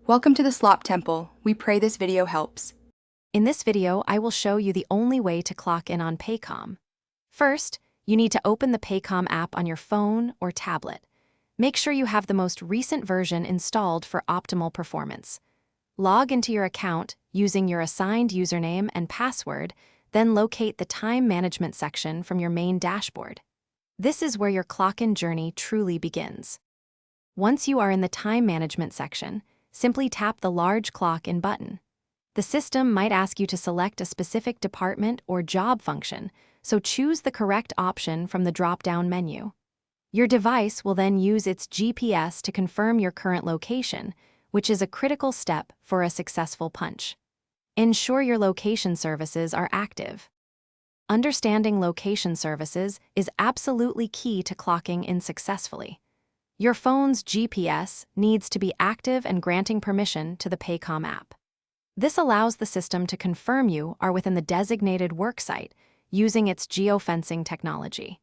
Welcome to the Slop Temple. We pray this video helps. In this video, I will show you the only way to clock in on Paycom. First, you need to open the Paycom app on your phone or tablet. Make sure you have the most recent version installed for optimal performance. Log into your account using your assigned username and password, then locate the time management section from your main dashboard. This is where your clock-in journey truly begins. Once you are in the time management section, simply tap the large clock-in button. The system might ask you to select a specific department or job function, so choose the correct option from the drop-down menu. Your device will then use its GPS to confirm your current location, which is a critical step for a successful punch. Ensure your location services are active. Understanding location services is absolutely key to clocking in successfully. Your phone's GPS needs to be active and granting permission to the Paycom app. This allows the system to confirm you are within the designated worksite using its geofencing technology.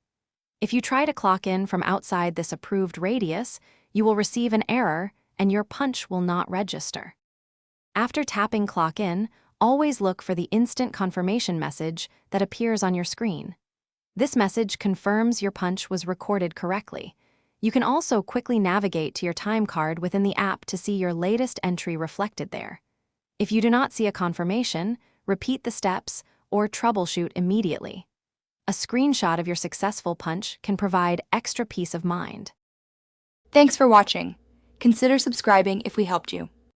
If you try to clock in from outside this approved radius, you will receive an error and your punch will not register. After tapping Clock In, always look for the instant confirmation message that appears on your screen. This message confirms your punch was recorded correctly. You can also quickly navigate to your time card within the app to see your latest entry reflected there. If you do not see a confirmation, repeat the steps or troubleshoot immediately. A screenshot of your successful punch can provide extra peace of mind. Thanks for watching. Consider subscribing if we helped you.